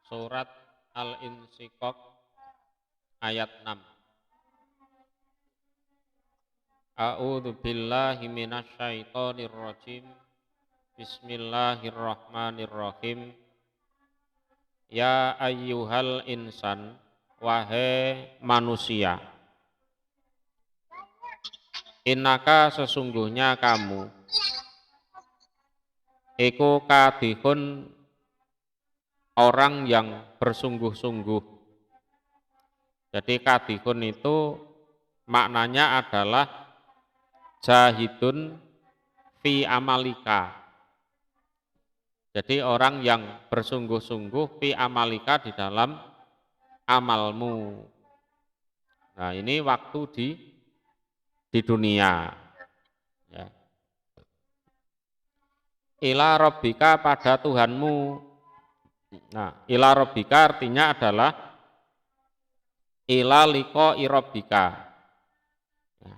Surat Al-Insyiqaq ayat 6. A'udzu billahi minasyaitonir rajim. Bismillahirrahmanirrahim. Ya ayyuhal insan, wahai manusia. Innaka sesungguhnya kamu iku kadihun orang yang bersungguh-sungguh. Jadi kadihun itu maknanya adalah jahidun fi amalika. Jadi orang yang bersungguh-sungguh fi amalika di dalam amalmu. Nah, ini waktu di dunia. Ya. Ila rabbika pada Tuhanmu. Nah, ila rabbika artinya adalah ila liqa'i rabbika.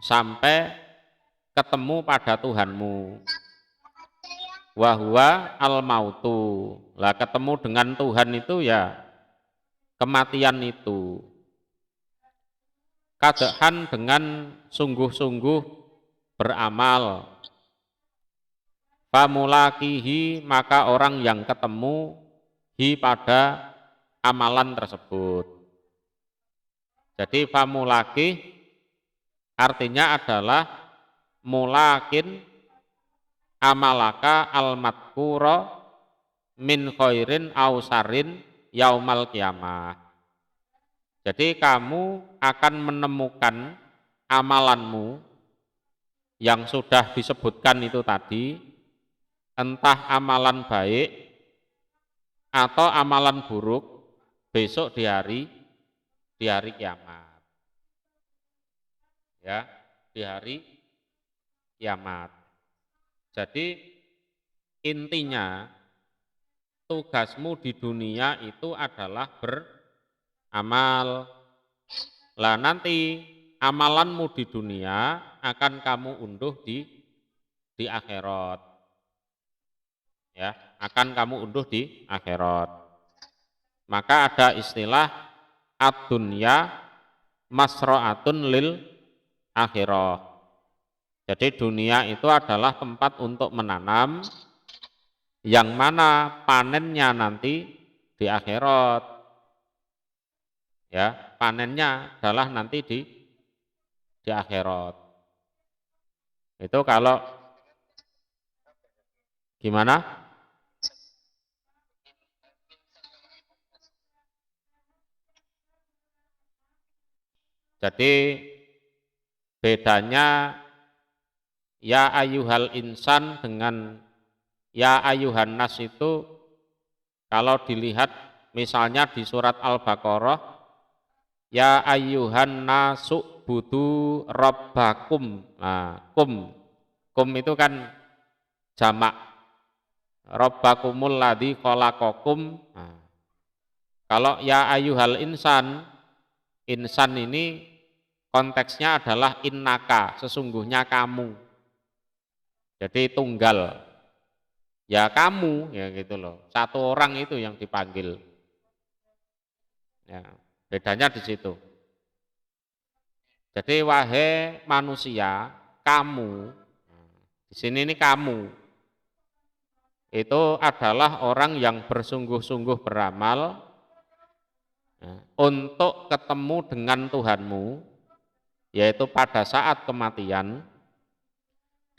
Sampai ketemu pada Tuhanmu. Wahwa al-mautu. Lah ketemu dengan Tuhan itu ya kematian itu. Kadehan dengan sungguh-sungguh beramal. Famulakihi maka orang yang ketemu hi pada amalan tersebut. Jadi famulakih artinya adalah mulakin amalaka al-madkura min khairin ausarin yaumal qiyamah. Jadi kamu akan menemukan amalanmu yang sudah disebutkan itu tadi, entah amalan baik atau amalan buruk besok di hari kiamat. Ya, di hari kiamat. Jadi intinya tugasmu di dunia itu adalah beramal. Lah nanti amalanmu di dunia akan kamu unduh di akhirat. Ya, akan kamu unduh di akhirat. Maka ada istilah ad-dunya masra'atun lil akhirah. Jadi dunia itu adalah tempat untuk menanam, yang mana panennya nanti di akhirat. Ya, panennya adalah nanti di akhirat. Itu kalau gimana? Jadi bedanya ya ayyuhal insan dengan ya ayyuhan nas itu kalau dilihat misalnya di surat Al-Baqarah ya ayyuhan nasu budu rabbakum. Nah, kum itu kan jamak rabbakumul ladzi khalaqakum. Nah, kalau ya ayyuhal insan ini konteksnya adalah innaka, sesungguhnya kamu. Jadi tunggal. Ya kamu, ya gitu loh. Satu orang itu yang dipanggil. Ya, bedanya di situ. Jadi wahai manusia, kamu, di sini ini kamu, itu adalah orang yang bersungguh-sungguh beramal ya, untuk ketemu dengan Tuhanmu, yaitu pada saat kematian,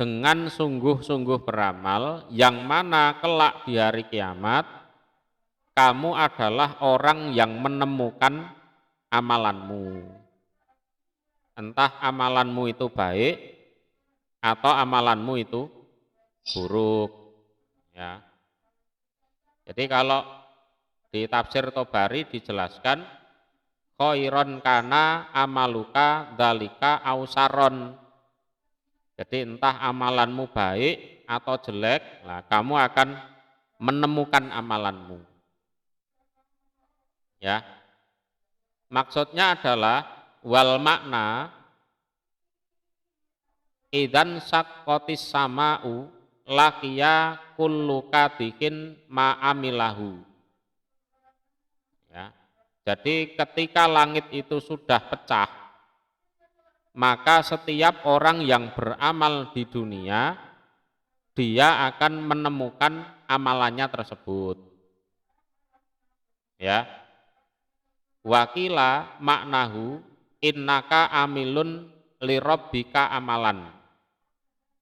dengan sungguh-sungguh beramal, yang mana kelak di hari kiamat, kamu adalah orang yang menemukan amalanmu. Entah amalanmu itu baik, atau amalanmu itu buruk. Ya. Jadi kalau di tafsir Tobari dijelaskan, khairon kana amaluka dalika ausaron. Jadi entah amalanmu baik atau jelek, nah kamu akan menemukan amalanmu. Ya. Maksudnya adalah wal makna idzan saqqatis sama'u laqiya kullu kadihin ma'amilahu. Ya. Jadi ketika langit itu sudah pecah, maka setiap orang yang beramal di dunia, dia akan menemukan amalannya tersebut. Ya. Wakila maknahu innaka amilun lirabbika amalan.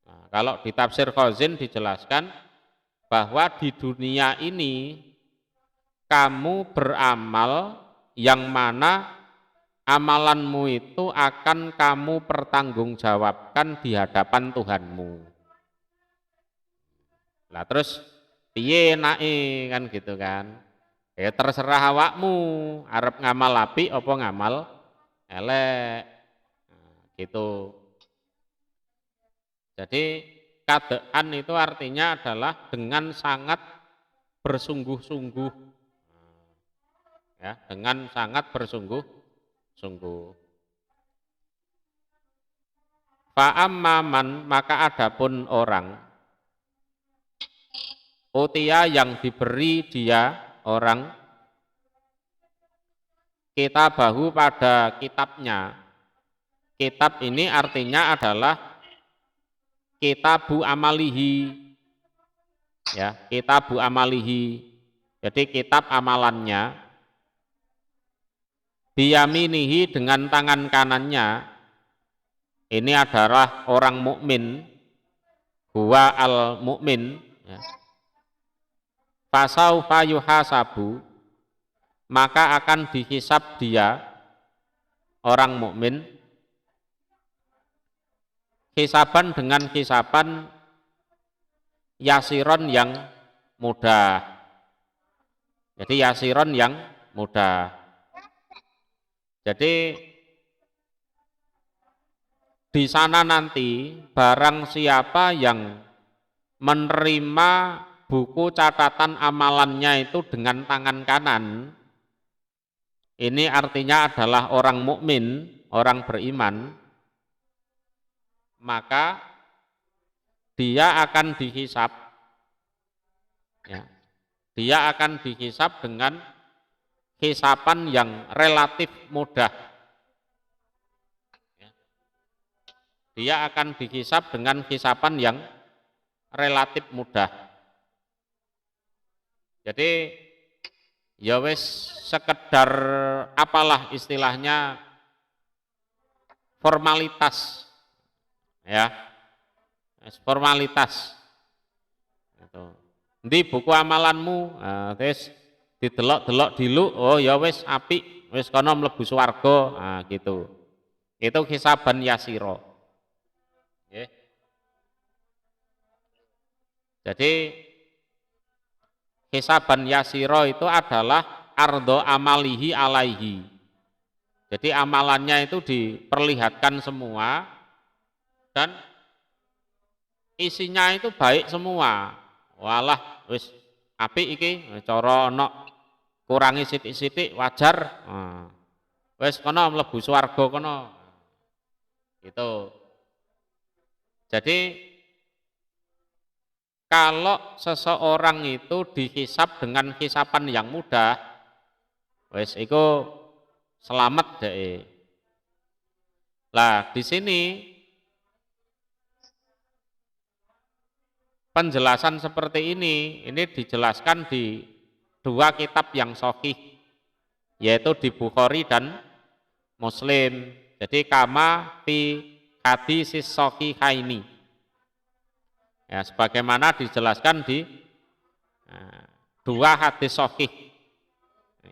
Nah, kalau di tafsir Khazin dijelaskan bahwa di dunia ini kamu beramal yang mana amalanmu itu akan kamu pertanggungjawabkan di hadapan Tuhanmu. Lah terus piye enake kan gitu kan. Ya terserah awakmu, arep ngamal apik apa ngamal elek. Nah, gitu. Jadi kadean itu artinya adalah dengan sangat bersungguh-sungguh. Ya, dengan sangat bersungguh-sungguh. Fa'amman maka adapun orang utia yang diberi dia orang kitabahu pada kitabnya. Kitab ini artinya adalah kitabu amalihi. Ya, kitabu amalihi. Jadi kitab amalannya biyaminihi dengan tangan kanannya. Ini adalah orang mukmin, huwa al mukmin. Ya. Fasaufa yuhasabu maka akan dihisab dia orang mukmin hisaban dengan hisaban yasiron yang mudah. Jadi yasiron yang mudah. Jadi di sana nanti barang siapa yang menerima buku catatan amalannya itu dengan tangan kanan, ini artinya adalah orang mukmin, orang beriman, maka dia akan dihisab, ya, dia akan dihisab dengan hisapan yang relatif mudah. Ya. Dia akan dihisab dengan hisapan yang relatif mudah. Jadi ya wis sekedar apalah istilahnya formalitas, ya formalitas. Itu. Ndi buku amalanmu, terus didelok-delok dilu, oh ya wis apik, wis kono mlebu swarga, gitu. Itu hisaban yasiro. Okay. Jadi hisaban yasiro itu adalah ardo amalihi alaihi. Jadi amalannya itu diperlihatkan semua dan isinya itu baik semua. Walah wis apik iki, cara ana kurangi sithik-sithik wajar. Wis kono mlebu swarga kono. Gitu. Jadi kalau seseorang itu dihisab dengan hisapan yang mudah, wis iku selamat deh. Lah di sini penjelasan seperti ini dijelaskan di dua kitab yang sahih, yaitu di Bukhari dan Muslim. Jadi kama fi hadisis sahihaini. Ya, sebagaimana dijelaskan di dua hadis sahih,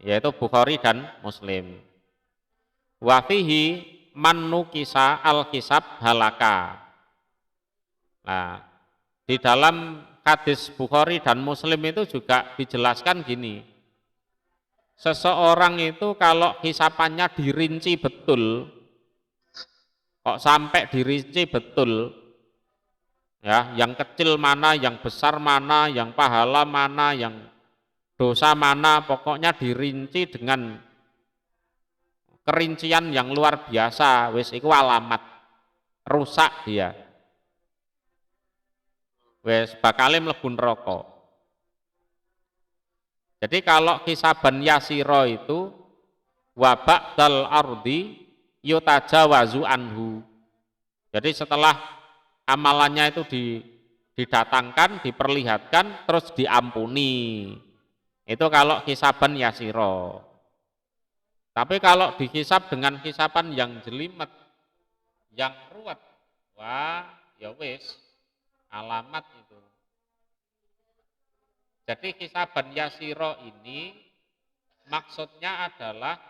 yaitu Bukhari dan Muslim. Wa fihi man nukisa al-hisab halaka. Nah, di dalam hadis Bukhari dan Muslim itu juga dijelaskan gini. Seseorang itu kalau hisapannya dirinci betul, kok sampai dirinci betul, ya, yang kecil mana, yang besar mana, yang pahala mana, yang dosa mana, pokoknya dirinci dengan kerincian yang luar biasa, wis iku alamat rusak dia. Wis bakale mlebu neraka. Jadi kalau hisaban yasiro itu wabak dal ardi yutajawazu anhu. Jadi setelah amalannya itu didatangkan, diperlihatkan, terus diampuni. Itu kalau hisaban yasiro. Tapi kalau dihisab dengan hisaban yang jelimet, yang ruwet, wah ya wis, alamat itu. Jadi hisaban yasiro ini maksudnya adalah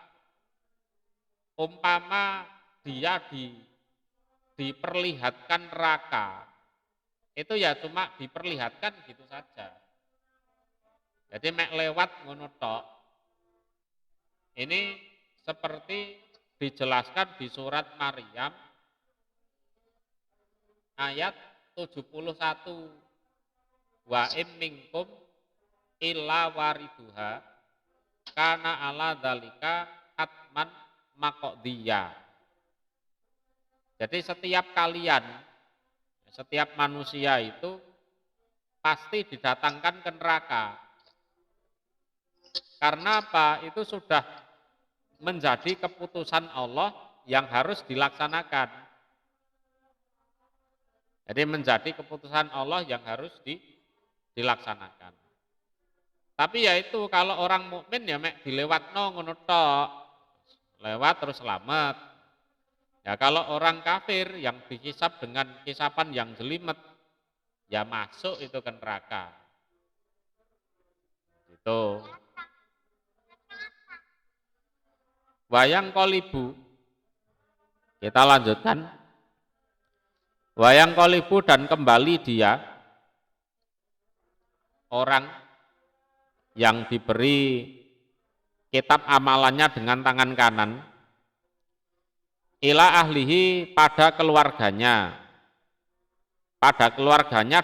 umpama dia diperlihatkan neraka, itu ya cuma diperlihatkan gitu saja. Jadi mek lewat ngono tok. Ini seperti dijelaskan di surat Maryam ayat 71. Wa im minkum illa wariduha kana ala dzalika hatman maqdiyah. Jadi setiap kalian, setiap manusia itu pasti didatangkan ke neraka. Karena apa? Itu sudah menjadi keputusan Allah yang harus dilaksanakan. Jadi menjadi keputusan Allah yang harus dilaksanakan. Tapi ya itu kalau orang mukmin ya mek dilewatno ngono tok. Lewat terus selamat. Ya kalau orang kafir yang dihisab dengan hisapan yang jelimet ya masuk itu ke neraka. Itu. Wayang kolibu, kita lanjutkan. Wayang kolibu dan kembali dia, orang yang diberi kitab amalannya dengan tangan kanan, ila ahlihi pada keluarganya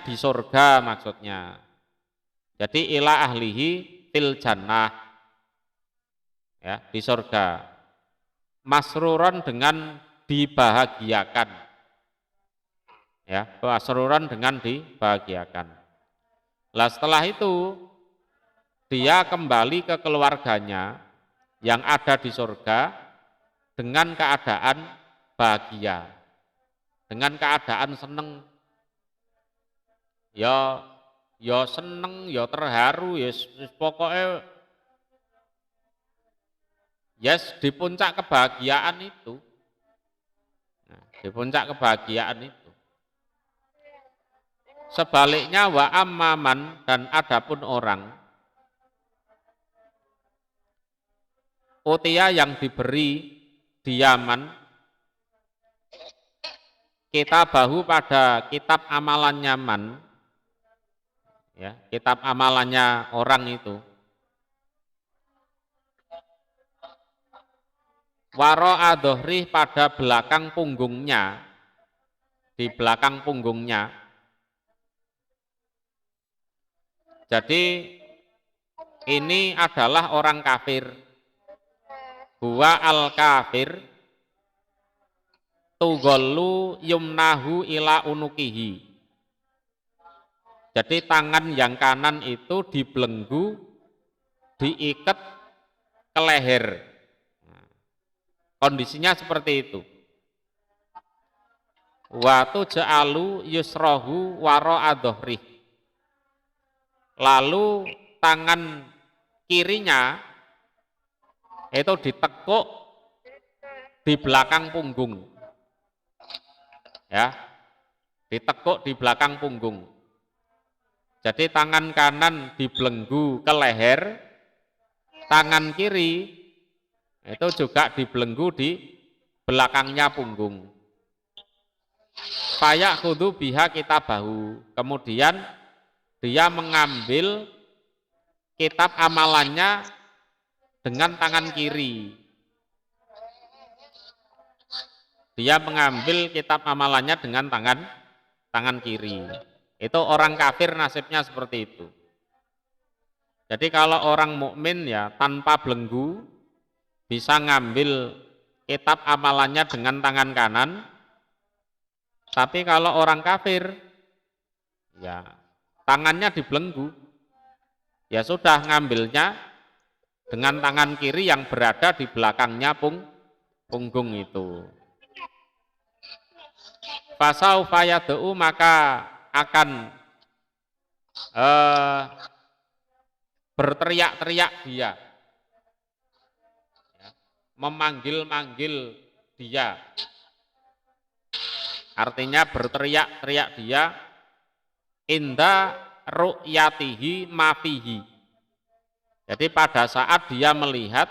di surga maksudnya. Jadi ila ahlihi fil jannah, ya di surga. Masruron dengan dibahagiakan, ya masruron dengan dibahagiakan. Lah setelah itu dia kembali ke keluarganya yang ada di surga dengan keadaan bahagia, dengan keadaan seneng, ya seneng, ya terharu, ya pokoknya yes, di puncak kebahagiaan itu. Nah, di puncak kebahagiaan itu. Sebaliknya wa ammaman dan adapun orang utia yang diberi diaman kita bahu pada kitab amalannya man, ya kitab amalannya orang itu. Waro adohrih pada belakang punggungnya, di belakang punggungnya. Jadi ini adalah orang kafir. Huwa al kafir tugollu yumnahu ila unukihi. Jadi tangan yang kanan itu dibelenggu, diikat ke leher. Kondisinya seperti itu. Wa tuj'alu yusrahu waro adhohrih. Lalu tangan kirinya itu ditekuk di belakang punggung. Ya. Ditekuk di belakang punggung. Jadi tangan kanan dibelenggu ke leher, tangan kiri itu juga dibelenggu di belakangnya punggung. Payak kudu biha kita bahu. Kemudian dia mengambil kitab amalannya dengan tangan kiri. Dia mengambil kitab amalannya dengan tangan kiri. Itu orang kafir nasibnya seperti itu. Jadi kalau orang mukmin ya tanpa belenggu bisa ngambil kitab amalannya dengan tangan kanan. Tapi kalau orang kafir ya tangannya dibelenggu. ya sudah ngambilnya dengan tangan kiri yang berada di belakangnya punggung itu. Fasaufa yad'u, maka akan berteriak-teriak dia, memanggil-manggil dia, artinya berteriak-teriak dia, inda ru'yatihi mafihi. Jadi pada saat dia melihat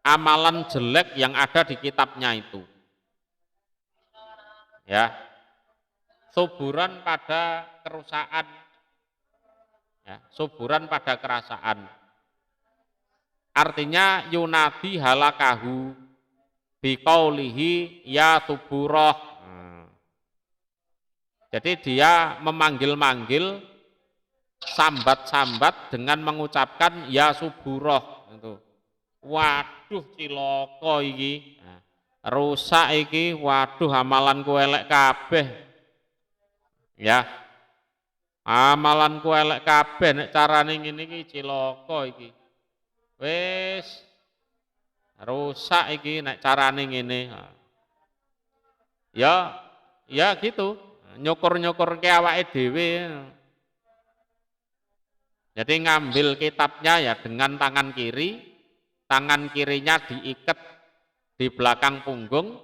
amalan jelek yang ada di kitabnya itu, ya, suburan pada kerusakan, ya, suburan pada kerasaan. Artinya yunadi halakahu biqaulihi ya suburoh. Jadi dia memanggil-manggil, sambat-sambat dengan mengucapkan ya suburoh. Itu. Waduh ciloko iki, rusak iki, waduh amalanku elek kabeh. Ya, amalanku elek kabeh nek carane ngene iki cilaka iki. Wis rusak iki nek carane ngene. Ya, ya gitu. Nyukur-nyukur ke awake dhewe. Jadi ngambil kitabnya ya dengan tangan kirinya diikat di belakang punggung,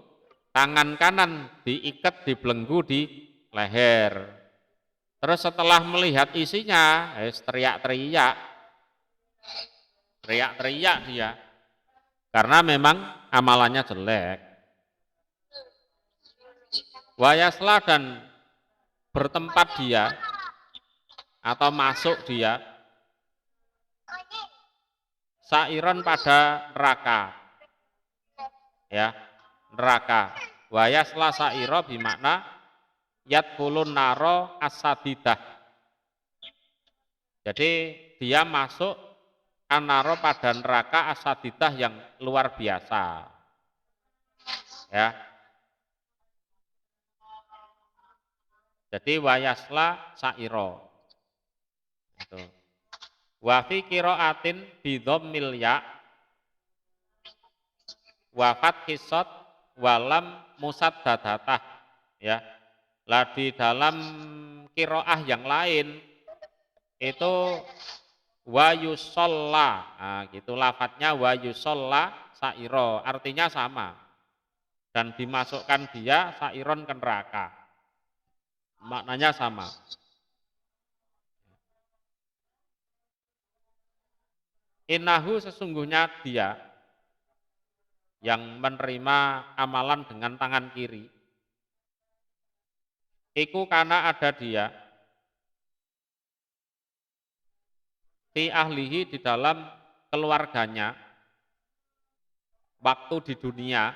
tangan kanan diikat di belenggu di leher. Terus setelah melihat isinya, teriak-teriak dia, karena memang amalannya jelek. Wayasla, dan bertempat dia atau masuk dia sairon pada neraka, ya, neraka. Wayasla sairo bimakna yadkhulun naro asadidah. Jadi dia masuk anaro pada neraka asadidah yang luar biasa, ya. Jadi wayasla sairo itu. Wa fi qiraatin bi dhammil ya wa fathis sad walam musaddadatah, ya. Lah di dalam qiraah yang lain itu wa yusalla, nah, gitu lafadznya wa yusalla sairo, artinya sama, dan dimasukkan dia sairon ke neraka, maknanya sama. Innahu, sesungguhnya dia yang menerima amalan dengan tangan kiri, iku karena ada dia fi ahlihi, di dalam keluarganya waktu di dunia.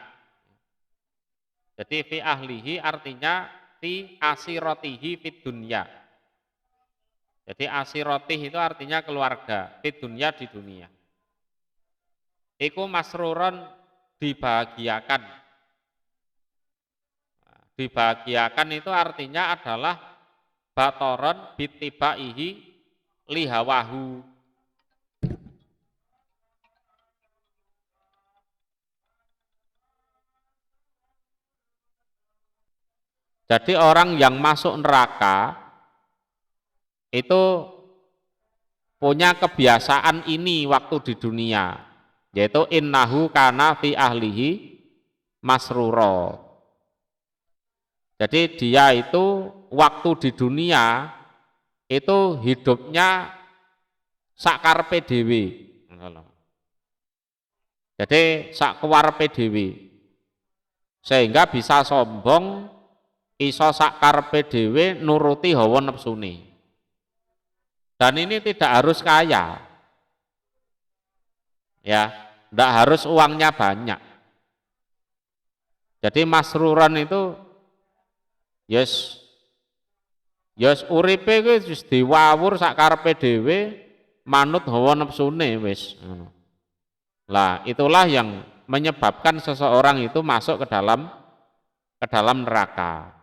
Jadi fi ahlihi artinya fi asirotihi fid dunya. Jadi asirotih itu artinya keluarga, fit dunya, di dunia. Iku masruron, dibahagiakan. Dibahagiakan itu artinya adalah batoron bitibaihi lihawahu. Jadi orang yang masuk neraka itu punya kebiasaan ini waktu di dunia, yaitu innahu kana fi ahlihi masruro. Jadi dia itu waktu di dunia itu hidupnya sakarpe dhewe. Jadi sakwarpe dhewe, sehingga bisa sombong, iso sakarpe dhewe nuruti hawa nepsune. Dan ini tidak harus kaya, ya, tidak harus uangnya banyak. Jadi masruran itu yes uripe wis diwawur sakarpe dhewe, manut hawa nepsune wis. Lah itulah yang menyebabkan seseorang itu masuk ke dalam neraka.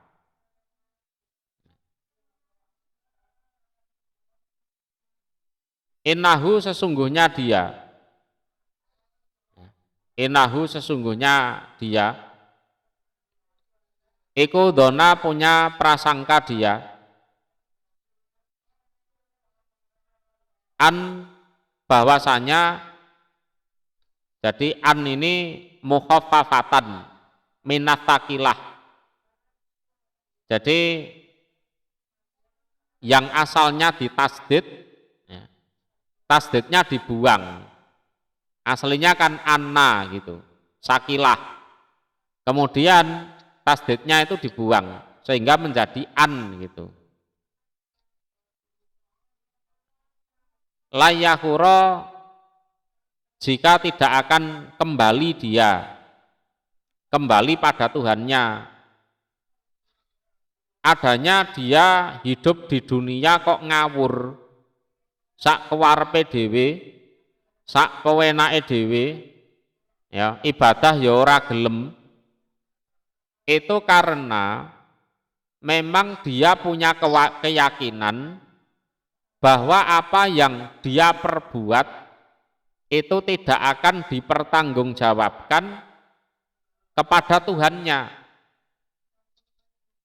Innahu sesungguhnya dia. Innahu sesungguhnya dia. Iku dona punya prasangka dia. An bahwasanya, jadi an ini mukhaffafatan minat takilah. Jadi yang asalnya ditasdid, ya, tasdidnya dibuang. Aslinya kan anna gitu, sakilah. Kemudian tasdidnya itu dibuang sehingga menjadi an gitu. Layahuro, jika tidak akan kembali dia, kembali pada Tuhannya. Adanya dia hidup di dunia kok ngawur, sak kewarepe dhewe, sak kewenake dhewe, ya, ibadah ya ora gelem. Itu karena memang dia punya keyakinan bahwa apa yang dia perbuat itu tidak akan dipertanggungjawabkan kepada Tuhannya.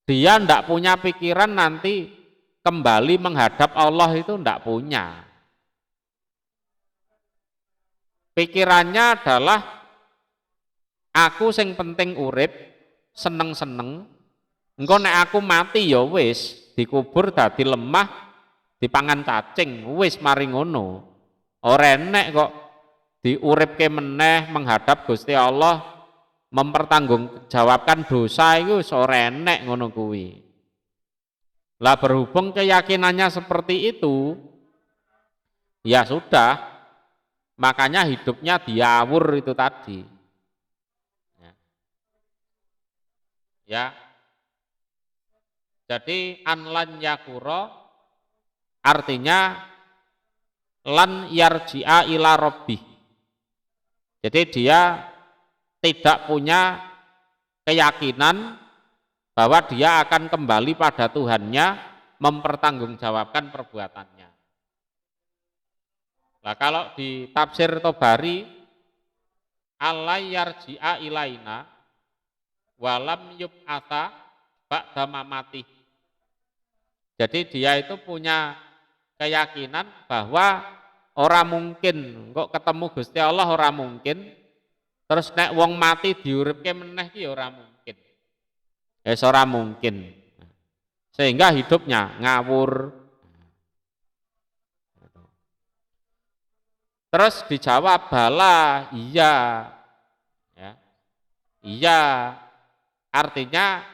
Dia tidak punya pikiran nanti kembali menghadap Allah, itu tidak punya. Pikirannya adalah aku sing penting urip, seneng-seneng, engko nek aku mati ya wis, dikubur dadi lemah, dipangan cacing, wis mari ngono. Ora enek kok diuripke meneh menghadap Gusti Allah, mempertanggungjawabkan dosa itu ora enek ngono kuwi. Lah berhubung keyakinannya seperti itu, ya sudah, makanya hidupnya diawur itu tadi. Ya. Jadi anlan yakuro artinya lan yarji'a ila rabbih. Jadi dia tidak punya keyakinan bahwa dia akan kembali pada Tuhannya, mempertanggungjawabkan perbuatannya. Nah, kalau di tafsir Tobari, alai yarji'a ilaina walam yub'ata ba'da mamati. Jadi dia itu punya keyakinan bahwa orang mungkin kok ketemu Gusti Allah, orang mungkin, terus nek wong mati diuripke meneh ki ora mungkin. Ora mungkin. Sehingga hidupnya ngawur. Terus dijawab bala, iya. Ya. Iya. Artinya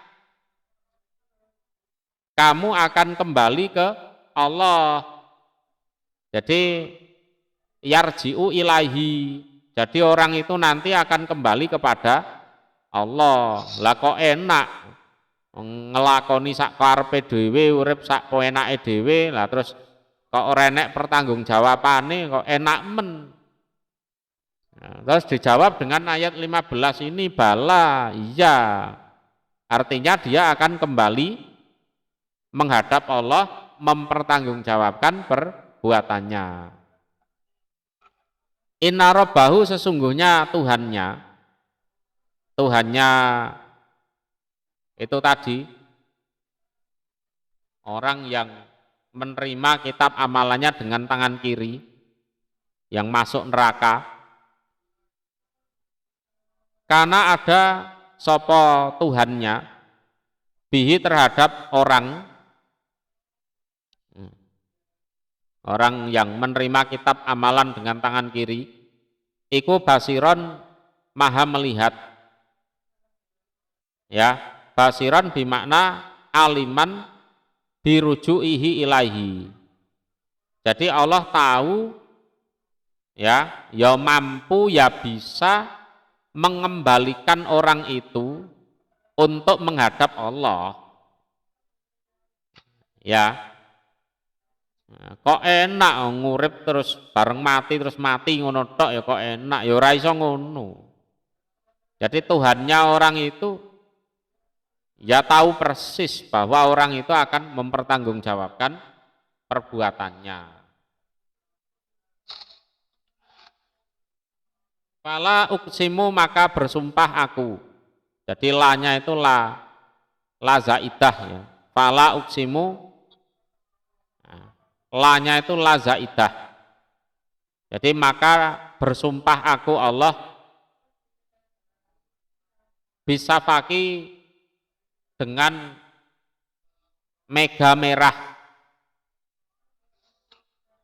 kamu akan kembali ke Allah. Jadi yarji'u ilahi. Jadi orang itu nanti akan kembali kepada Allah. Lah kok enak ngelakoni sak karepe dhewe, urip sak enake dhewe, lah terus kok ora enek pertanggungjawabane, kok enak men. Nah, terus dijawab dengan ayat 15 ini, bala, iya. Artinya dia akan kembali menghadap Allah, mempertanggungjawabkan perbuatannya. Inna rabbahu sesungguhnya Tuhannya itu tadi orang yang menerima kitab amalannya dengan tangan kiri, yang masuk neraka, karena ada sopo Tuhannya bihi terhadap orang yang menerima kitab amalan dengan tangan kiri, iku basiron maha melihat. Ya, basiron bimakna aliman birujuihi ilaihi. Jadi Allah tahu, ya mampu, ya bisa mengembalikan orang itu untuk menghadap Allah. Ya. Kok enak ngurip terus bareng mati terus mati ngono tok, ya kok enak, ya ora iso ngono. Jadi Tuhannya orang itu ya tahu persis bahwa orang itu akan mempertanggungjawabkan perbuatannya. Fala uksimu maka bersumpah aku. Jadi lanya itu la zaidah ya. Fala uksimu, nah, lanya itu la zaidah. Jadi maka bersumpah aku Allah bisa faki dengan mega merah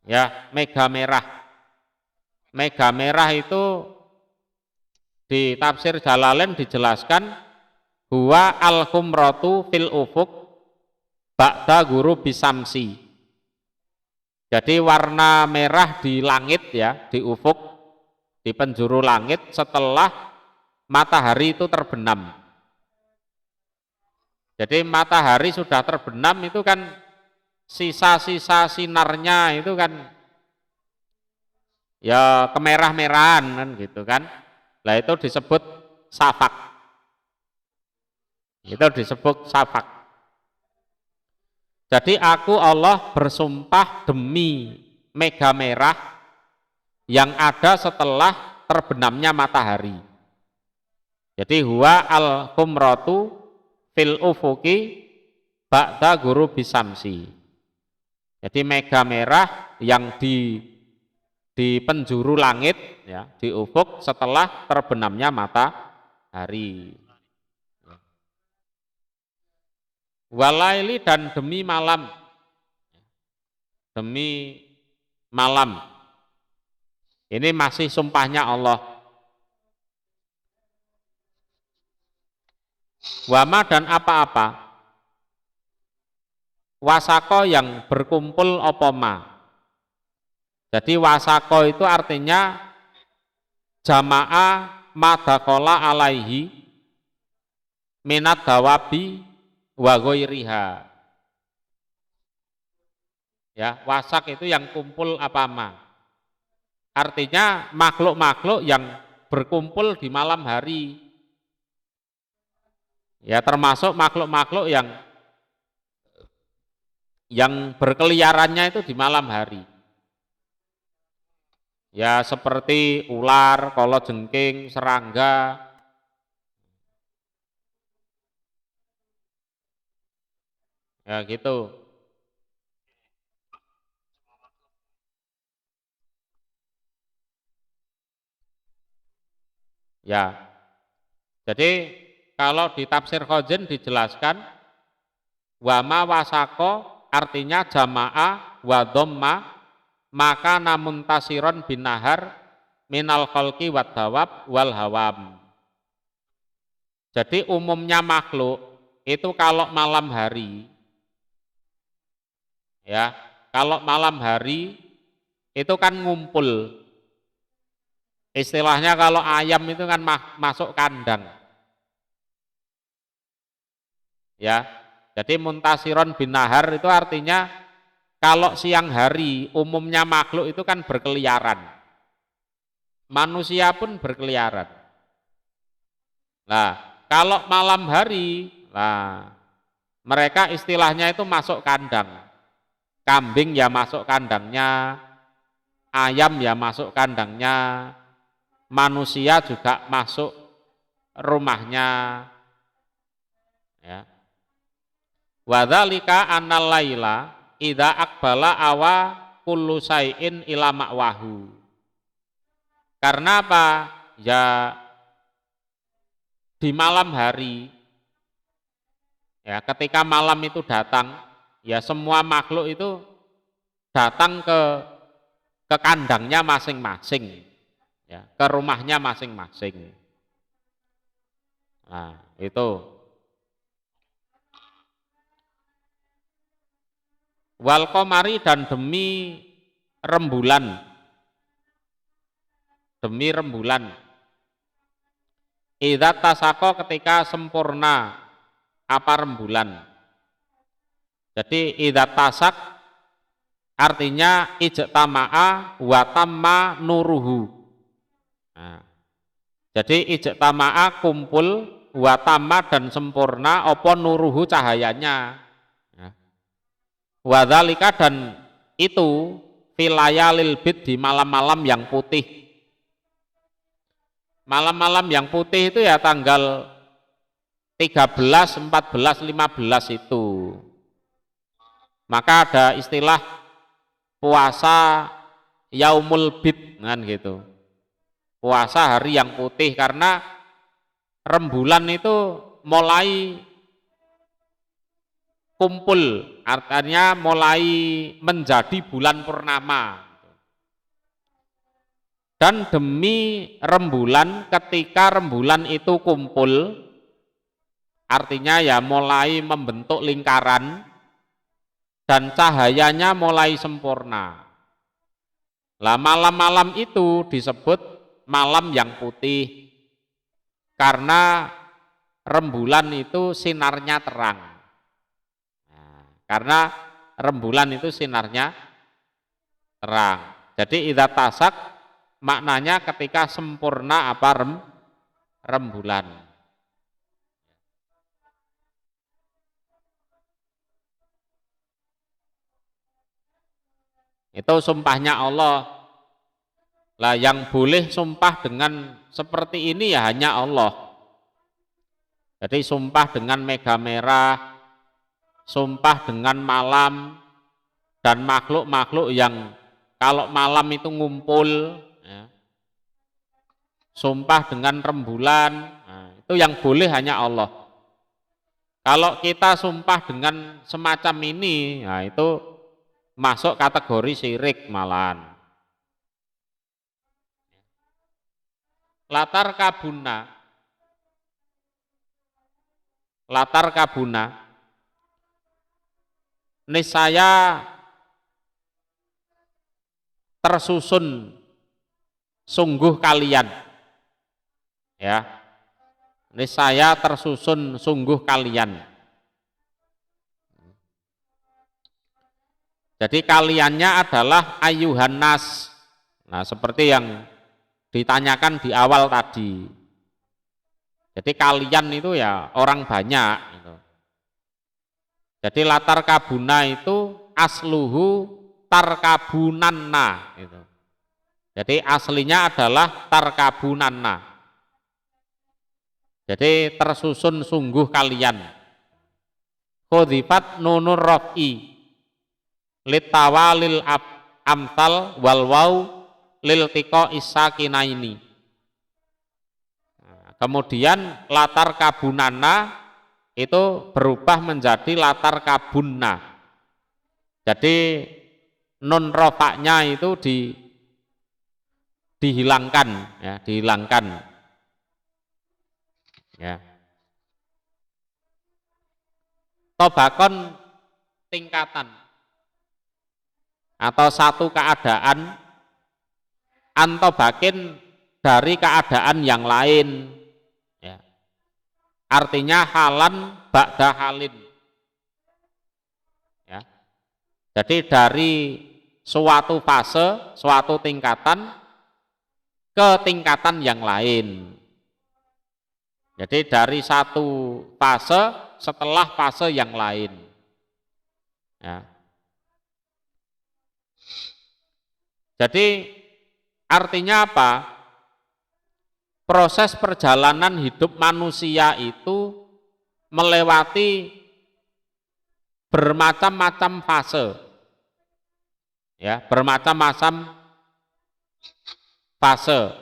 ya, mega merah itu di tafsir Jalalain dijelaskan huwa al-humratu fil ufuk ba'da guru bisamsi. Jadi warna merah di langit ya, di ufuk, di penjuru langit setelah matahari itu terbenam. Jadi matahari sudah terbenam itu kan sisa-sisa sinarnya itu kan ya kemerah-merahan kan gitu kan. Nah itu disebut safak. Itu disebut safak. Jadi aku Allah bersumpah demi mega merah yang ada setelah terbenamnya matahari. Jadi huwa al-humratu fil ufuki ba'da guru bisamsi. Jadi mega merah yang di penjuru langit ya, di ufuk setelah terbenamnya matahari. Walaili dan demi malam. Demi malam. Ini masih sumpahnya Allah. Wama dan apa-apa. Wasako yang berkumpul opoma. Jadi wasako itu artinya jamaah madakola alaihi minat dawabi wa ghairiha. Ya, wasak itu yang kumpul apama. Artinya makhluk-makhluk yang berkumpul di malam hari. Ya, termasuk makhluk-makhluk yang berkeliarannya itu di malam hari. Ya, seperti ular, kalajengking, serangga. Ya, gitu. Ya. Jadi kalau di tafsir Khazin dijelaskan wama wasako artinya jamaah wa dhamma maka namun tasiron binahar minal khalqi wad dawab wal hawam. Jadi umumnya makhluk itu kalau malam hari ya, kalau malam hari itu kan ngumpul. Istilahnya kalau ayam itu kan masuk kandang. Ya. Jadi muntasiron bin nahar itu artinya kalau siang hari umumnya makhluk itu kan berkeliaran. Manusia pun berkeliaran. Nah, kalau malam hari, nah mereka istilahnya itu masuk kandang. Kambing ya masuk kandangnya, ayam ya masuk kandangnya, manusia juga masuk rumahnya. Ya. Wadzalika annal laila idza aqbala awa kullu syai'in ila ma'wahu. Karena apa? Ya di malam hari ya ketika malam itu datang ya semua makhluk itu datang ke kandangnya masing-masing ya, ke rumahnya masing-masing. Nah, itu wal qamari dan demi rembulan. Demi rembulan. Idza tasaqo ketika sempurna apa rembulan. Jadi idza tasak artinya ijtama'a wa tamma nuruhu. Nah, jadi ijtama'a kumpul wa tamma dan sempurna apa nuruhu cahayanya. Wadzalika dan itu filayalil bid di malam-malam yang putih. Malam-malam yang putih itu ya tanggal 13, 14, 15 itu. Maka ada istilah puasa Yaumul Bid kan gitu. Puasa hari yang putih karena rembulan itu mulai kumpul, artinya mulai menjadi bulan purnama. Dan demi rembulan, ketika rembulan itu kumpul, artinya ya mulai membentuk lingkaran dan cahayanya mulai sempurna. Lah malam-malam itu disebut malam yang putih karena rembulan itu sinarnya terang. Nah, karena rembulan itu sinarnya terang. Jadi idza tasak maknanya ketika sempurna apa rembulan. Itu sumpahnya Allah. Lah yang boleh sumpah dengan seperti ini ya hanya Allah. Jadi sumpah dengan mega merah, sumpah dengan malam, dan makhluk-makhluk yang kalau malam itu ngumpul, ya. Sumpah dengan rembulan, nah, itu yang boleh hanya Allah. Kalau kita sumpah dengan semacam ini, nah itu masuk kategori syirik malahan. Latar kabuna, niscaya tersusun sungguh kalian, ya, niscaya tersusun sungguh kalian. Jadi kaliannya adalah ayuhan nas. Nah, seperti yang ditanyakan di awal tadi. Jadi kalian itu ya orang banyak gitu. Jadi latar kabuna itu asluhu tarkabunanna gitu. Jadi aslinya adalah tarkabunanna. Jadi tersusun sungguh kalian. Khudifat nunur raf'i litawalil amtal wal waw lil tiqa isakinaini. Nah, kemudian latar kabunana itu berubah menjadi latar kabunna. Jadi nun rofaknya itu dihilangkan, ya, dihilangkan. Ya. Tobakon tingkatan atau satu keadaan, antobakin dari keadaan yang lain, ya. Artinya halan ba'da halin, ya. Jadi dari suatu fase, suatu tingkatan ke tingkatan yang lain. Jadi dari satu fase setelah fase yang lain, ya. Jadi artinya apa? Proses perjalanan hidup manusia itu melewati bermacam-macam fase, ya, bermacam-macam fase.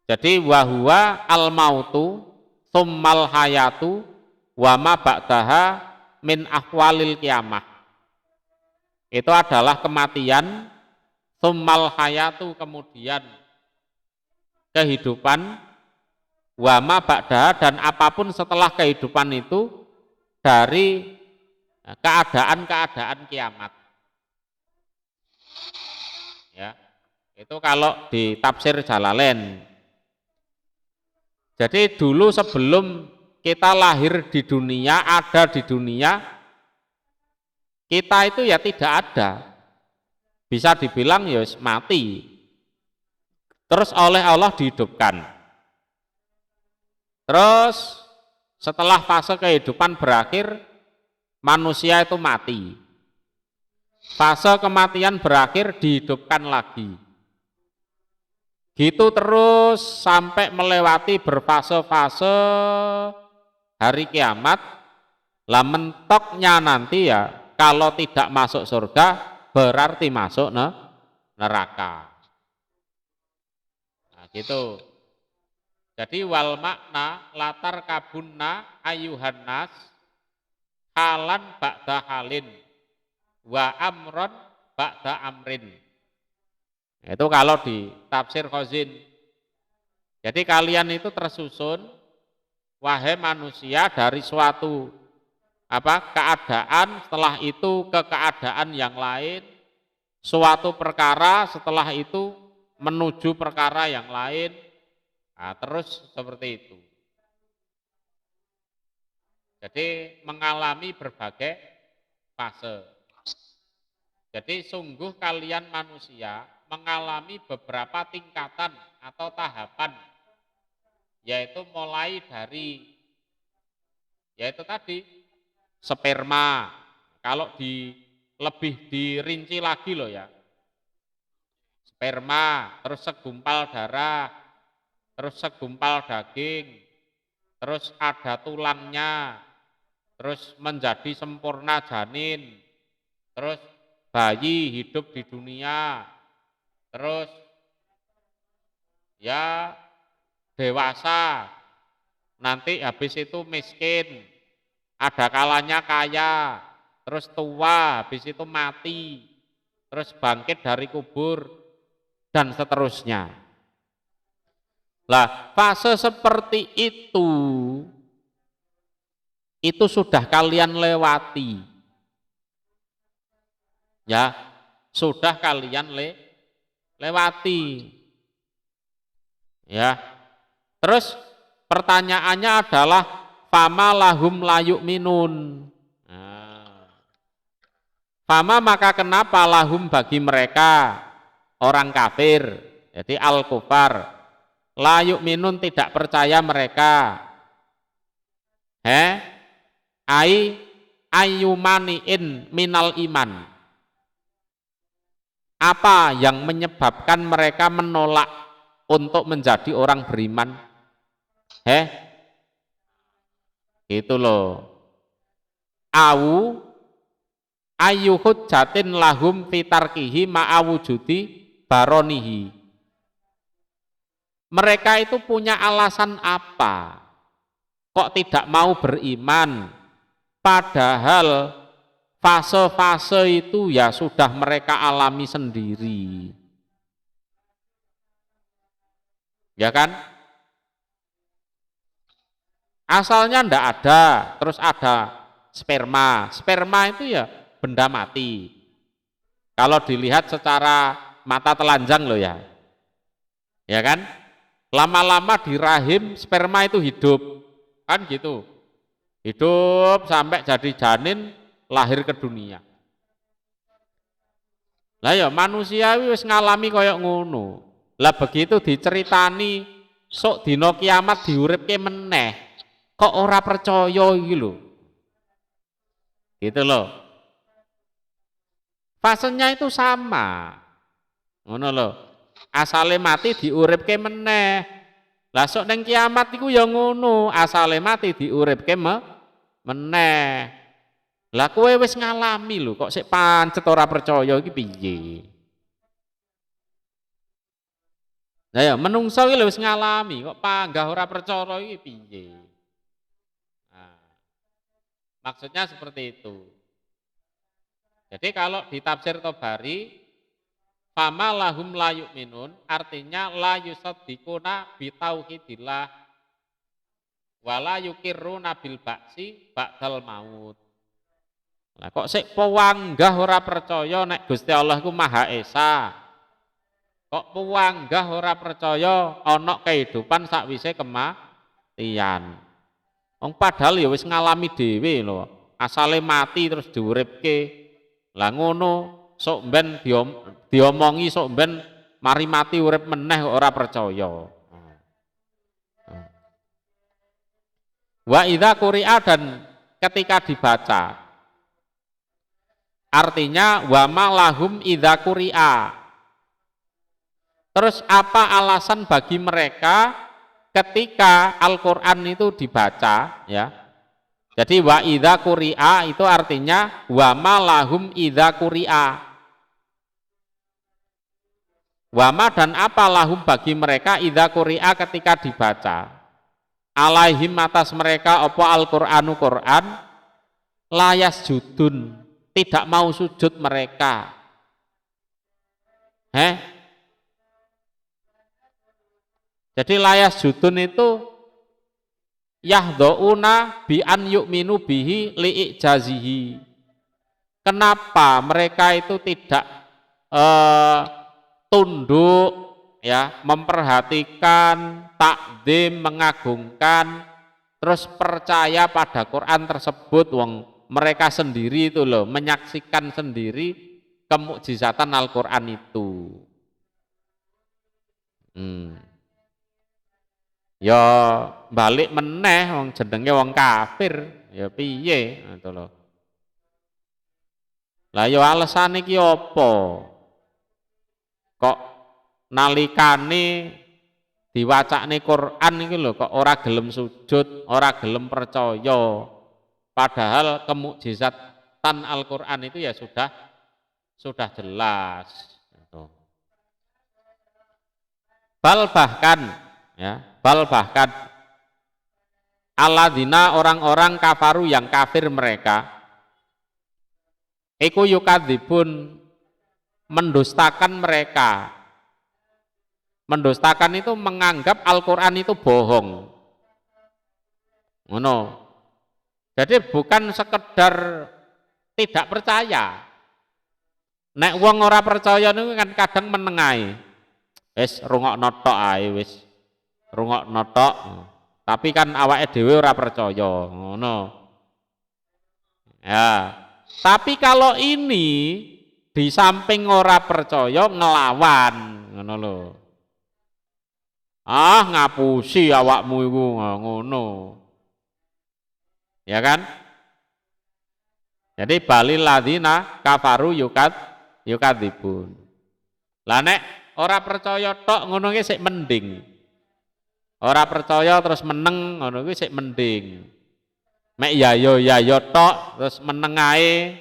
Jadi wahwa al mautu tsummal hayatu wa ma ba'daha min ahwalil kiamah. Itu adalah kematian, tsummal hayatu kemudian kehidupan, wa ma ba'daha dan apapun setelah kehidupan itu dari keadaan-keadaan kiamat. Ya. Itu kalau di tafsir Jalalain. Jadi dulu sebelum kita lahir di dunia, ada di dunia, kita itu ya tidak ada. Bisa dibilang ya mati. Terus oleh Allah dihidupkan. Terus setelah fase kehidupan berakhir, manusia itu mati. Fase kematian berakhir, dihidupkan lagi. Gitu terus sampai melewati berfase-fase hari kiamat. Lah mentoknya nanti ya kalau tidak masuk surga berarti masuk neraka. Nah, gitu. Jadi wal makna latar kabunna ayuhan nas halan ba'da halin wa amron ba'da amrin. Itu kalau di tafsir Khazin. Jadi kalian itu tersusun wahai manusia dari suatu keadaan, setelah itu ke keadaan yang lain, suatu perkara setelah itu menuju perkara yang lain. Nah, terus seperti itu. Jadi mengalami berbagai fase. Jadi sungguh kalian manusia mengalami beberapa tingkatan atau tahapan, yaitu mulai dari yaitu tadi sperma. Kalau lebih dirinci lagi loh ya. Sperma, terus segumpal darah, terus segumpal daging, terus ada tulangnya, terus menjadi sempurna janin, terus bayi hidup di dunia, terus ya dewasa, nanti habis itu miskin, ada kalanya kaya, terus tua, habis itu mati, terus bangkit dari kubur, dan seterusnya. Lah, fase seperti itu sudah kalian lewati. Ya, sudah kalian lewati. Ya. Terus pertanyaannya adalah fama lahum layuk minun. Nah. Fama maka kenapa lahum bagi mereka orang kafir, jadi al-kufar, layuk minun tidak percaya mereka. Ayyumaniin minal iman. Apa yang menyebabkan mereka menolak untuk menjadi orang beriman? Itu loh. Ayyuhud jatin lahum fitarkihi ma'awujudi baronihi. Mereka itu punya alasan apa? Kok tidak mau beriman? Padahal fase-fase itu ya sudah mereka alami sendiri. Ya kan? Asalnya ndak ada, terus ada sperma. Sperma itu ya benda mati. Kalau dilihat secara mata telanjang loh ya. Ya kan? Lama-lama di rahim sperma itu hidup. Kan gitu. Hidup sampai jadi janin, lahir ke dunia. Lah ya manusia wis ngalami koyok ngono. Lah begitu diceritani sok dina kiamat diuripke meneh. Kok ora percaya iki lho. Gitu loh. Fasenya itu sama. Ngono lho. Asale mati diuripke meneh. Lah sok ning kiamat iku ya ngono, asale mati diuripke meneh. Lah kowe wis ngalami lho, kok sik pancet ora percaya iki piye? Lah ya menungso iki lho wis ngalami, kok panggah ora percaya iki piye? Nah, maksudnya seperti itu. Jadi kalau di tafsir Tobari fama lahum la yu'minun artinya la yusaddiquna bi tauhidillah wala yukirruna bil ba'si ba'dal maut. Lah kok sik pewanggah ora percaya nek Gusti Allah iku Maha Esa. Kok pewanggah ora percaya ana kehidupan sakwise kematian. Wong padahal ya wis ngalami dhewe lho. Asale mati terus diuripke. Lah ngono sok ben diomongi sok ben mari mati urip meneh ora percaya. Wa idza quri'a dan ketika dibaca. Artinya wa ma lahum idza quri'a. Terus apa alasan bagi mereka ketika Al-Qur'an itu dibaca, ya? Jadi wa idza quri'a itu artinya wa ma lahum idza quri'a. Wa ma dan apa lahum bagi mereka idza quri'a ketika dibaca. Alaihim atas mereka apa Al-Qur'anu Qur'an layas judun, tidak mau sujud mereka. Jadi layas judun itu yahdouna bi an yu'minu bihi li'ijazihi. Kenapa mereka itu tidak tunduk, ya, memperhatikan, takdim, mengagungkan, terus percaya pada Quran tersebut, wong mereka sendiri itu loh menyaksikan sendiri kemukjizatan Al-Quran itu. Ya balik meneh wong jenenge wong kafir, ya piye ngono lho. Lah ya alesane iki apa? Kok nalikane diwacane Quran iki lho kok ora gelem sujud, ora gelem percaya. Padahal kemukjizatan Al-Quran itu ya sudah jelas. Bal bahkan alladzina orang-orang kafaru yang kafir mereka iku yukadzibun mendustakan mereka. Mendustakan itu menganggap Al-Qur'an itu bohong. Ngono. Jadi bukan sekedar tidak percaya. Nek wong ora percaya niku kan kadang menengahi. Wis rungokno tok ae wis. Rungokno tok. Tapi kan awake dhewe ora percaya, ngono. Ya. Tapi kalau ini di samping ora percaya ngelawan, ngono lho. Ah, ngapusi awakmu iku ngono. Ya kan? Jadi balil ladina kafaru yukadzibun. Lah nek ora percaya tok ngono ki sik mending. Ora percaya terus meneng ngono kuwi sik mending. Mek ya yo tok terus meneng ae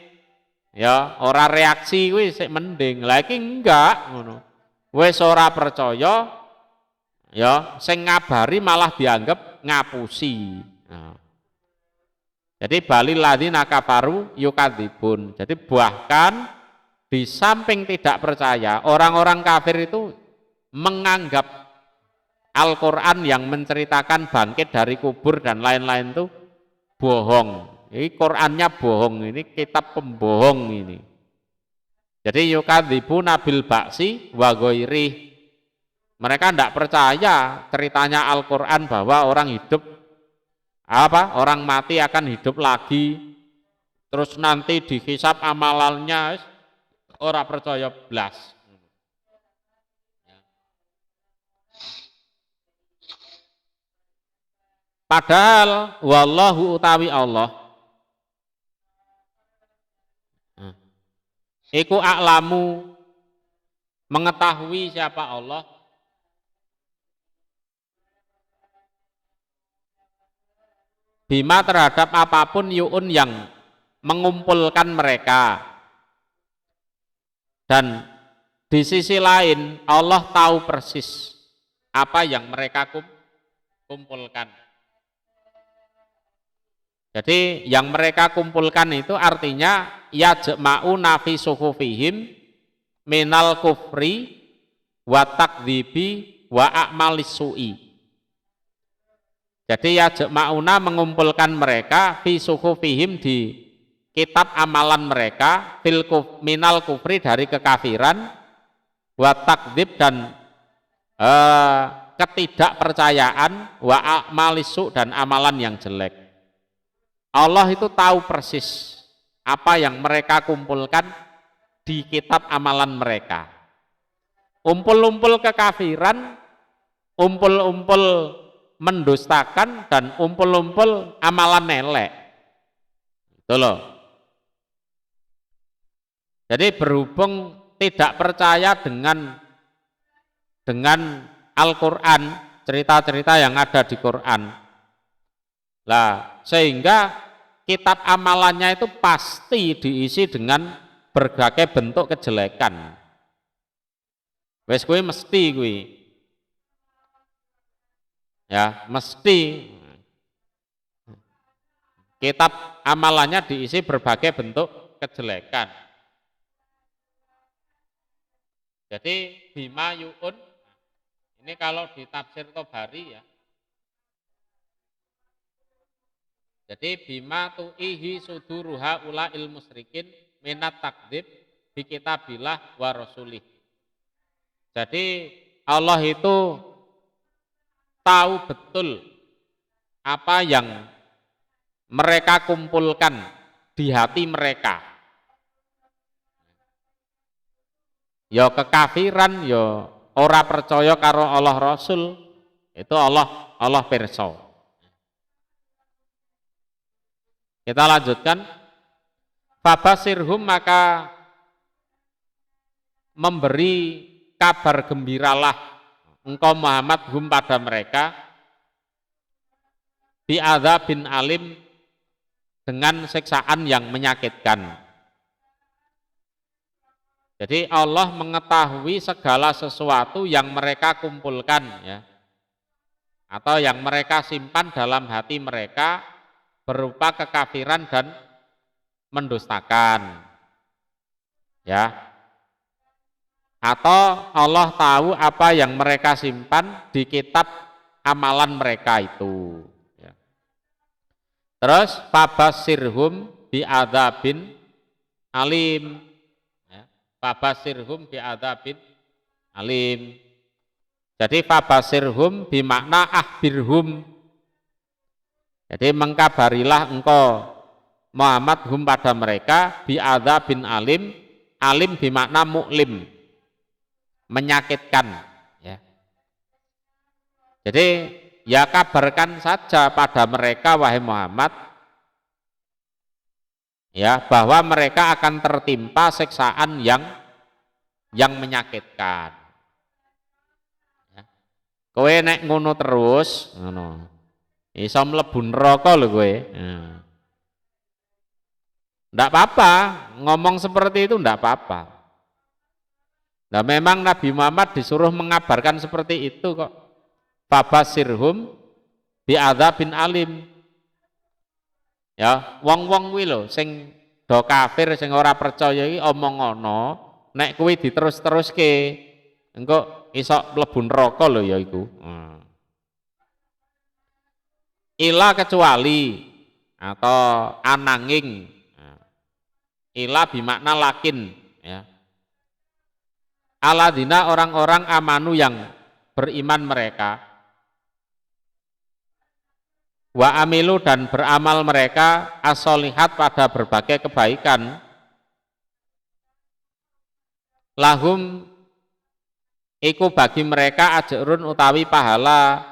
ya ora reaksi kuwi sik mending. Lah iki enggak ngono. Wis ora percaya ya sing ngabari malah dianggap ngapusi. Nah. Jadi balil ladzina kafaru yukadzibun. Jadi bahkan di samping tidak percaya, orang-orang kafir itu menganggap Al-Quran yang menceritakan bangkit dari kubur dan lain-lain itu bohong. Ini Qurannya bohong, ini kitab pembohong ini. Jadi yukadzibuna bil ba'si wa ghairih. Mereka tidak percaya ceritanya Al-Quran bahwa orang hidup orang mati akan hidup lagi, terus nanti dihisab amalannya, ora percaya blas. Padahal wallahu utawi Allah iku a'lamu mengetahui siapa Allah bima terhadap apapun yu'un yang mengumpulkan mereka. Dan di sisi lain Allah tahu persis apa yang mereka kumpulkan. Jadi yang mereka kumpulkan itu artinya yajma'una fi suhufihim minal kufri wa takdzibi wa a'malis su'i. Jadi yajma'una mengumpulkan mereka fi suhufihim di kitab amalan mereka minal kufri dari kekafiran wa takdzib dan ketidakpercayaan wa a'malis su' dan amalan yang jelek. Allah itu tahu persis apa yang mereka kumpulkan di kitab amalan mereka. Umpul-umpul kekafiran, umpul-umpul mendustakan, dan umpul-umpul amalan elek. Itu loh. Jadi berhubung tidak percaya dengan dengan Al-Qur'an, cerita-cerita yang ada di Quran. Lah, sehingga kitab amalannya itu pasti diisi dengan berbagai bentuk kejelekan. Wes kuwi mesti kuwi. Ya, mesti kitab amalannya diisi berbagai bentuk kejelekan. Jadi bima yu'un, ini kalau di tafsir Tobari ya. Jadi bima tu'ihi suduruha ula'il musrikin minat takdzib bi kitabillah wa rasulih. Jadi Allah itu tahu betul apa yang mereka kumpulkan di hati mereka. Ya kekafiran, ya ora percaya karo Allah Rasul, itu Allah pirsa. Kita lanjutkan. Fabasirhum, maka memberi kabar gembiralah engkau Muhammad hum pada mereka bi'adzabin alim, dengan siksaan yang menyakitkan. Jadi Allah mengetahui segala sesuatu yang mereka kumpulkan ya, atau yang mereka simpan dalam hati mereka berupa kekafiran dan mendustakan. Ya. Atau Allah tahu apa yang mereka simpan di kitab amalan mereka itu. Ya. Terus fabasirhum bi'adzabin alim. Fabasirhum bi'adzabin alim. Jadi fabasirhum bimakna akhbirhum. Jadi mengkabarilah engkau Muhammad hum pada mereka bi'adzabin alim. Alim bimakna mu'lim, menyakitkan ya. Jadi ya kabarkan saja pada mereka wahai Muhammad ya, bahwa mereka akan tertimpa siksaan yang menyakitkan. Ya. Kowe nek ngono terus, ngono. Iso mlebu neraka lho kowe. Ndak apa-apa, ngomong seperti itu ndak apa-apa. Nah, memang Nabi Muhammad disuruh mengabarkan seperti itu kok. Fabasirhum bi'adzabin alim. Ya, wong-wong kuwi lho sing do kafir, sing ora percaya iki omong ngono, nek kuwi diterus-teruske engko iso mlebu neraka lho ya iku. Ila kecuali atau ananging. Ila bimakna lakin ya. Aladina orang-orang amanu yang beriman mereka. Wa amilu dan beramal mereka as-solihat pada berbagai kebaikan. Lahum iku bagi mereka ajrun utawi pahala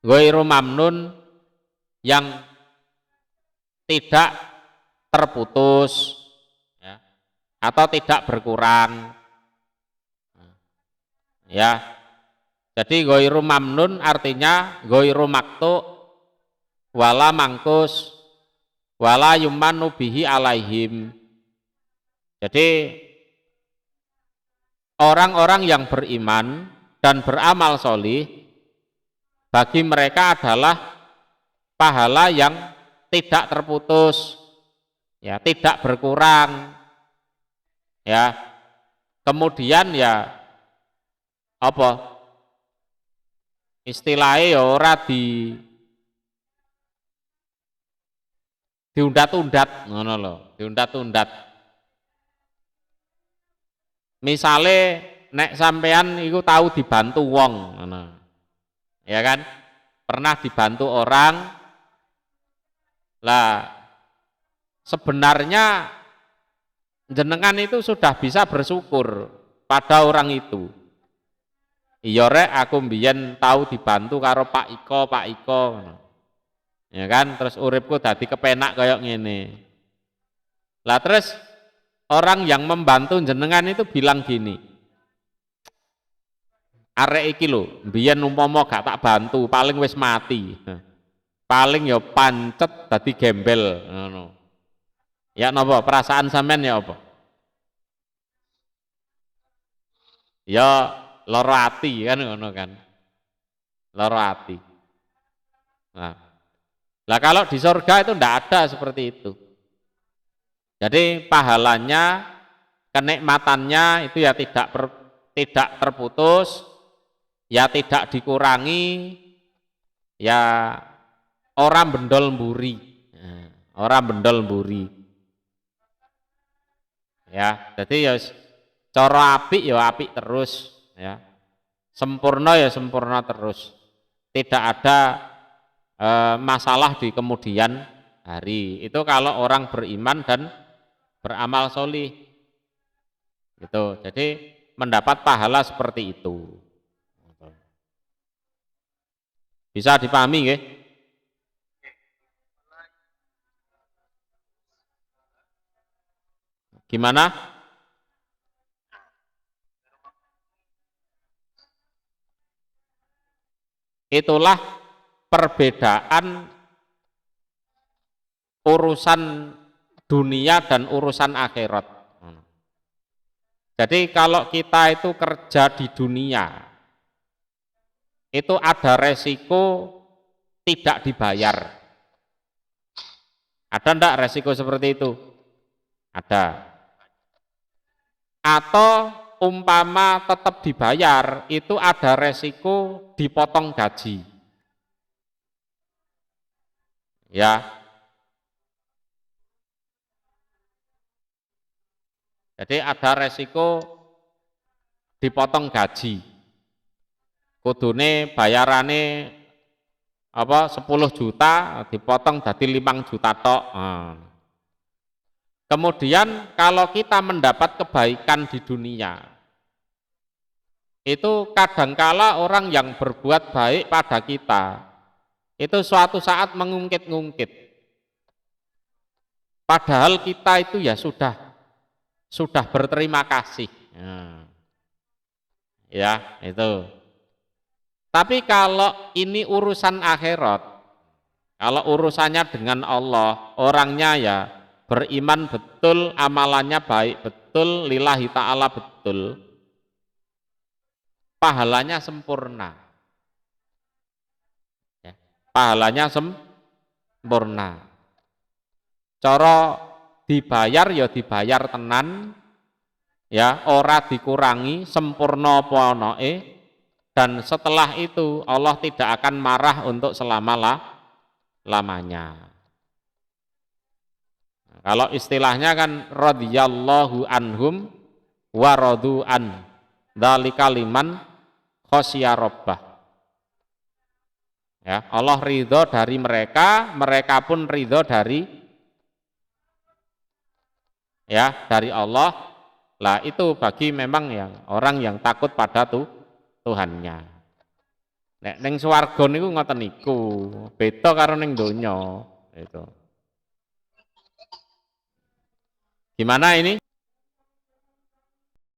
ghairu mamnun, yang tidak terputus ya, atau tidak berkurang ya. Jadi ghairu mamnun artinya ghairu maktu wala mangkus wala yumannu bihi alaihim. Jadi orang-orang yang beriman dan beramal solih, bagi mereka adalah pahala yang tidak terputus ya, tidak berkurang ya. Kemudian ya apa istilahnya ya ora diundat-undat ngono lho, diundat-undat. Misale nek sampean iku tahu dibantu wong ngono. Ya kan? Pernah dibantu orang. Lah sebenarnya jenengan itu sudah bisa bersyukur pada orang itu. Iya rek, aku mbiyen tahu dibantu karo Pak Iko. Ya kan, terus uripku dadi kepenak kayak ngene. Lah terus orang yang membantu jenengan itu bilang gini, arek iki lho, mbiyen umpama gak tak bantu, paling wis mati. Paling ya pancet dadi gembel ngono. Ya napa perasaan sampean ya apa? Ya lara ati kan ngono kan. Lara ati. Nah, lah kalau di surga itu ndak ada seperti itu. Jadi pahalanya, kenikmatannya itu ya tidak terputus, ya tidak dikurangi, ya orang bendol mburi. Orang bendol mburi. Ya, jadi ya cara apik ya apik terus, ya. Sempurna ya sempurna terus. Tidak ada masalah di kemudian hari. Itu kalau orang beriman dan beramal solih. Gitu. Jadi mendapat pahala seperti itu. Bisa dipahami nggih? Gimana? Itulah perbedaan urusan dunia dan urusan akhirat. Jadi kalau kita itu kerja di dunia, itu ada resiko tidak dibayar. Ada enggak resiko seperti itu? Ada. Atau umpama tetap dibayar, itu ada resiko dipotong gaji. Ya. Jadi ada resiko dipotong gaji. Kudune bayarane apa 10 juta dipotong jadi 5 juta tok. Kemudian kalau kita mendapat kebaikan di dunia, itu kadangkala orang yang berbuat baik pada kita, itu suatu saat mengungkit-ungkit. Padahal kita itu ya sudah berterima kasih. Ya, itu. Tapi kalau ini urusan akhirat, kalau urusannya dengan Allah, orangnya ya beriman betul, amalannya baik betul, lillahi ta'ala betul, pahalanya sempurna. Ya, pahalanya sempurna. Cara dibayar ya dibayar tenan, ya ora dikurangi, sempurna apa onoke, dan setelah itu Allah tidak akan marah untuk selama-lamanya. Kalau istilahnya kan radhiyallahu anhum wa radu an, dzalika liman khosya rabbah. Ya, Allah ridho dari mereka, mereka pun ridho dari Allah. Lah itu bagi memang yang orang yang takut pada Tuhannya. Nek ning swarga niku ngoten niku, beda karo ning donya. Itu. Gimana ini?